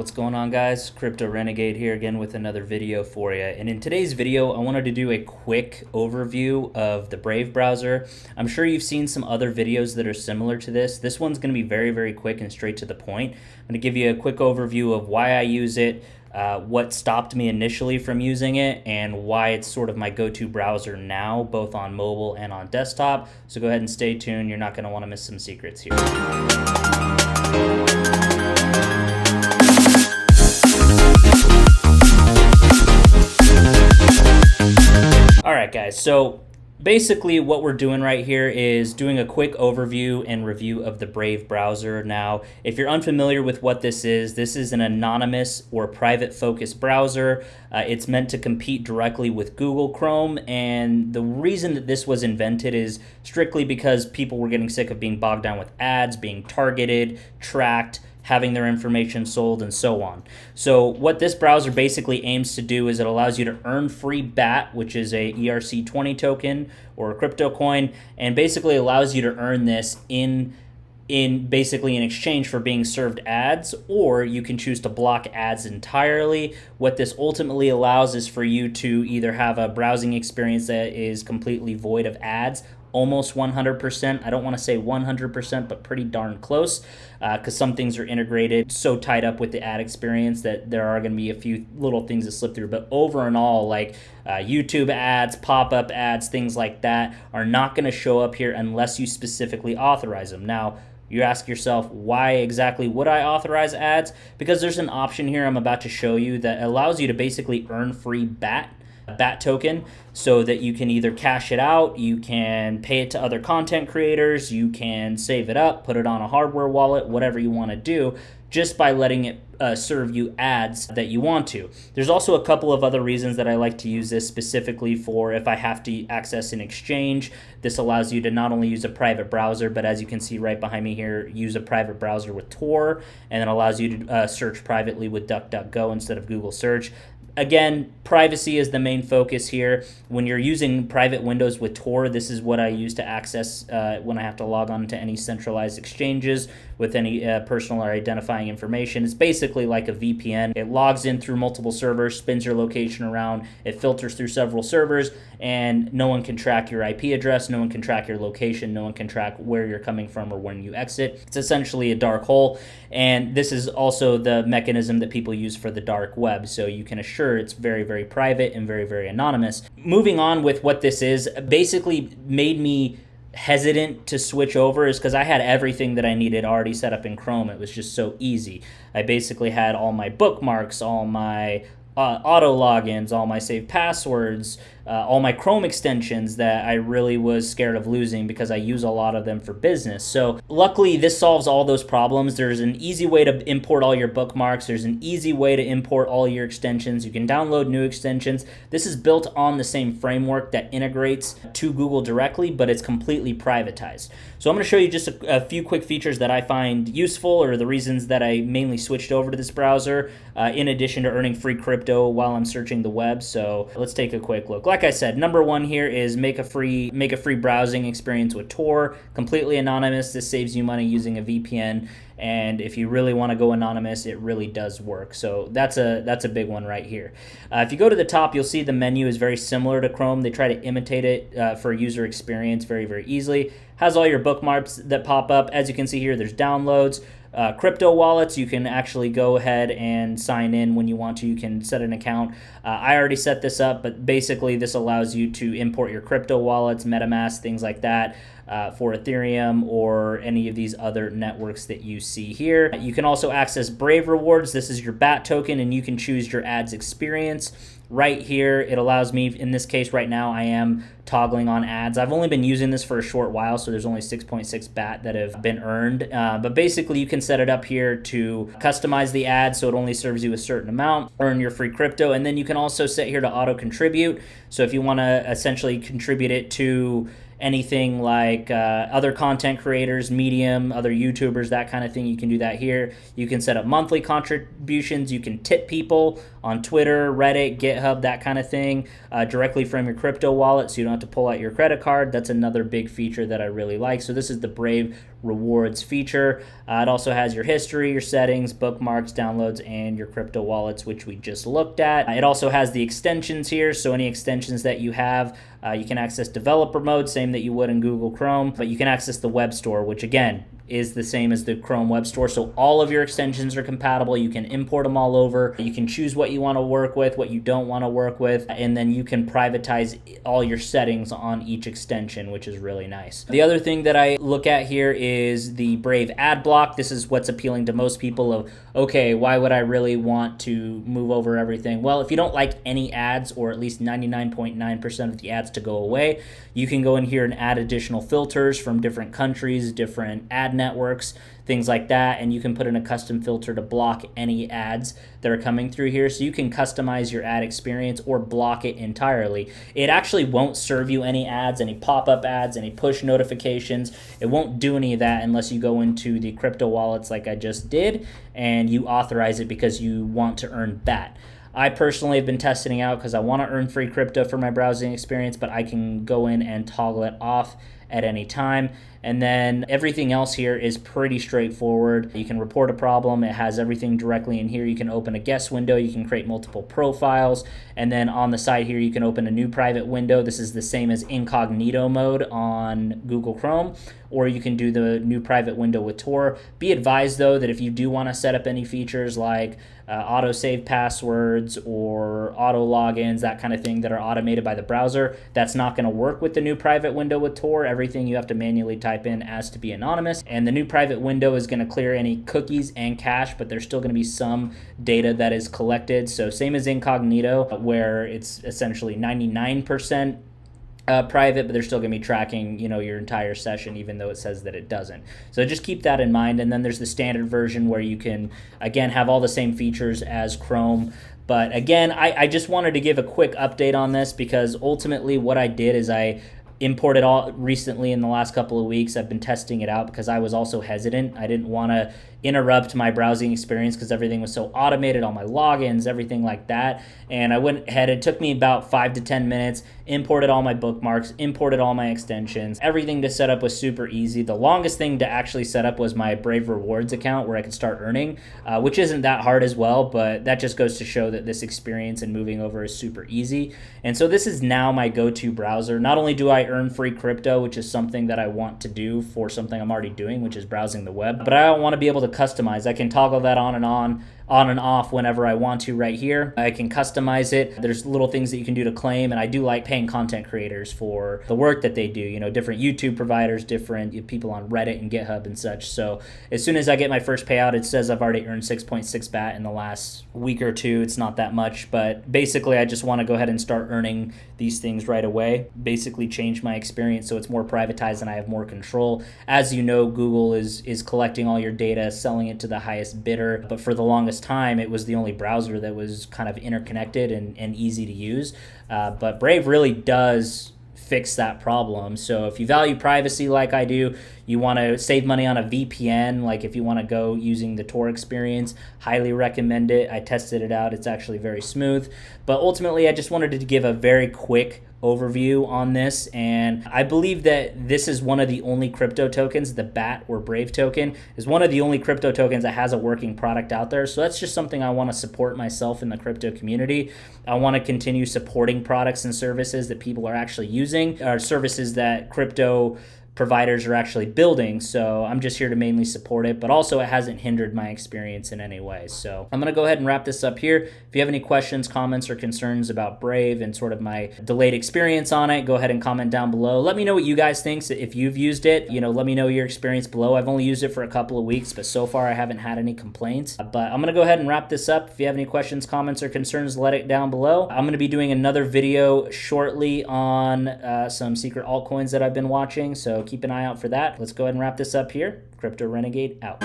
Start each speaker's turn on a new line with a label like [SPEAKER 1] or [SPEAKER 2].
[SPEAKER 1] What's going on, guys? Crypto Renegade here again with another video for you. And in today's video, I wanted to do a quick overview of the Brave browser. I'm sure you've seen some other videos that are similar to this. This one's going to be very, very quick and straight to the point. I'm going to give you a quick overview of why I use it, what stopped me initially from using it, and why it's sort of my go-to browser now, both on mobile and on desktop. So go ahead and stay tuned. You're not going to want to miss some secrets here. Alright guys, so basically what we're doing right here is doing a quick overview and review of the Brave browser. Now, if you're unfamiliar with what this is an anonymous or private focused browser. It's meant to compete directly with Google Chrome, and the reason that this was invented is strictly because people were getting sick of being bogged down with ads, being targeted, tracked, having their information sold, and so on. So what this browser basically aims to do is it allows you to earn free BAT, which is a ERC20 token or a crypto coin, and basically allows you to earn this in basically in exchange for being served ads, or you can choose to block ads entirely. What this ultimately allows is for you to either have a browsing experience that is completely void of ads, almost 100%. I don't want to say 100%, but pretty darn close, because some things are integrated so tied up with the ad experience that there are going to be a few little things that slip through. But over and all, like YouTube ads, pop-up ads, things like that are not going to show up here unless you specifically authorize them. Now, you ask yourself, why exactly would I authorize ads? Because there's an option here I'm about to show you that allows you to basically earn free BAT token, so that you can either cash it out, you can pay it to other content creators, you can save it up, put it on a hardware wallet, whatever you want to do, just by letting it serve you ads that you want to. There's also a couple of other reasons that I like to use this, specifically for if I have to access an exchange. This allows you to not only use a private browser, but as you can see right behind me here, use a private browser with Tor, and it allows you to search privately with DuckDuckGo instead of Google search. Again, privacy is the main focus here. When you're using private windows with Tor, this is what I use to access when I have to log on to any centralized exchanges with any personal or identifying information. It's basically like a VPN. It logs in through multiple servers, spins your location around, it filters through several servers, and no one can track your IP address, no one can track your location, no one can track where you're coming from or when you exit. It's essentially a dark hole, and this is also the mechanism that people use for the dark web, so you can assure it's very, very private and very, very anonymous. Moving on with what this is, basically made me hesitant to switch over is because I had everything that I needed already set up in Chrome. It was just so easy. I basically had all my bookmarks, all my auto logins, all my saved passwords, all my Chrome extensions that I really was scared of losing because I use a lot of them for business. So luckily this solves all those problems. There's an easy way to import all your bookmarks. There's an easy way to import all your extensions. You can download new extensions. This is built on the same framework that integrates to Google directly, but it's completely privatized. So I'm going to show you just a few quick features that I find useful, or the reasons that I mainly switched over to this browser, in addition to earning free crypto while I'm searching the web. So let's take a quick look. Like I said, number one here is make a free browsing experience with Tor, completely anonymous. This saves you money using a VPN, and if you really want to go anonymous, it really does work. So that's a big one right here. If you go to the top, you'll see the menu is very similar to Chrome. They try to imitate it for user experience very, very easily. Has all your bookmarks that pop up. As you can see here, there's downloads. Crypto wallets, you can actually go ahead and sign in when you want to. You can set an account. I already set this up, but basically this allows you to import your crypto wallets, MetaMask, things like that, for Ethereum or any of these other networks that you see here. You can also access Brave rewards. This is your BAT token, and you can choose your ads experience. Right here, it allows me, in this case right now, I am toggling on ads. I've only been using this for a short while, so there's only 6.6 BAT that have been earned. But basically, you can set it up here to customize the ad so it only serves you a certain amount, earn your free crypto, and then you can also set here to auto-contribute. So if you want to essentially contribute it to anything like other content creators, Medium, other YouTubers, that kind of thing, you can do that here. You can set up monthly contributions. You can tip people on Twitter, Reddit, GitHub, that kind of thing, directly from your crypto wallet, so you don't have to pull out your credit card. That's another big feature that I really like. So this is the Brave rewards feature. It also has your history, your settings, bookmarks, downloads, and your crypto wallets, which we just looked at. It also has the extensions here, so any extensions that you have, you can access developer mode, same that you would in Google Chrome, but you can access the web store, which again is the same as the Chrome web store. So all of your extensions are compatible. You can import them all over. You can choose what you want to work with, what you don't want to work with, and then you can privatize all your settings on each extension, which is really nice. The other thing that I look at here is the Brave ad block. This is what's appealing to most people of, okay, why would I really want to move over everything? Well, if you don't like any ads, or at least 99.9% of the ads to go away, you can go in here and add additional filters from different countries, different ad networks, things like that, and you can put in a custom filter to block any ads that are coming through here. So you can customize your ad experience or block it entirely. It actually won't serve you any ads, any pop-up ads, any push notifications. It won't do any of that unless you go into the crypto wallets like I just did and you authorize it because you want to earn BAT. I personally have been testing it out because I want to earn free crypto for my browsing experience, but I can go in and toggle it off at any time. And then everything else here is pretty straightforward. You can report a problem. It has everything directly in here. You can open a guest window. You can create multiple profiles. And then on the side here, you can open a new private window. This is the same as incognito mode on Google Chrome, or you can do the new private window with Tor. Be advised, though, that if you do want to set up any features like auto-save passwords or auto logins, that kind of thing that are automated by the browser, that's not going to work with the new private window with Tor. Everything you have to manually type in as to be anonymous, and the new private window is going to clear any cookies and cache, but there's still going to be some data that is collected. So same as incognito, where it's essentially 99% private, but they're still going to be tracking, your entire session, even though it says that it doesn't. So just keep that in mind. And then there's the standard version where you can, again, have all the same features as Chrome. But again, I just wanted to give a quick update on this because ultimately what I did is I imported all recently in the last couple of weeks. I've been testing it out because I was also hesitant. I didn't want to interrupt my browsing experience because everything was so automated, all my logins, everything like that. And I went ahead, it took me about 5 to 10 minutes, imported all my bookmarks, imported all my extensions. Everything to set up was super easy. The longest thing to actually set up was my Brave Rewards account where I could start earning, which isn't that hard as well, but that just goes to show that this experience and moving over is super easy. And so this is now my go-to browser. Not only do I earn free crypto, which is something that I want to do for something I'm already doing, which is browsing the web, but I want to be able to customize. I can toggle that on and off whenever I want to right here. I can customize it. There's little things that you can do to claim, and I do like paying content creators for the work that they do, different YouTube providers, different people on Reddit and GitHub and such. So as soon as I get my first payout, it says I've already earned 6.6 BAT in the last week or two. It's not that much, but basically I just want to go ahead and start earning these things right away, basically change my experience so it's more privatized and I have more control. As you know, Google is collecting all your data, selling it to the highest bidder, but for the longest time it was the only browser that was kind of interconnected and easy to use. But Brave really does fix that problem. So if you value privacy like I do, you want to save money on a VPN, like if you want to go using the Tor experience, highly recommend it. I tested it out. It's actually very smooth. But ultimately, I just wanted to give a very quick overview on this, and I believe that this is one of the only crypto tokens, the BAT or Brave token is one of the only crypto tokens that has a working product out there. So that's just something I want to support myself in the crypto community. I want to continue supporting products and services that people are actually using, or services that crypto providers are actually building. So I'm just here to mainly support it, but also it hasn't hindered my experience in any way. So I'm going to go ahead and wrap this up here. If you have any questions, comments, or concerns about Brave and sort of my delayed experience on it, go ahead and comment down below. Let me know what you guys think. So if you've used it, let me know your experience below. I've only used it for a couple of weeks, but so far I haven't had any complaints. But I'm going to go ahead and wrap this up. If you have any questions, comments, or concerns, let it down below. I'm going to be doing another video shortly on some secret altcoins that I've been watching. So keep an eye out for that. Let's go ahead and wrap this up here. Crypto Renegade out.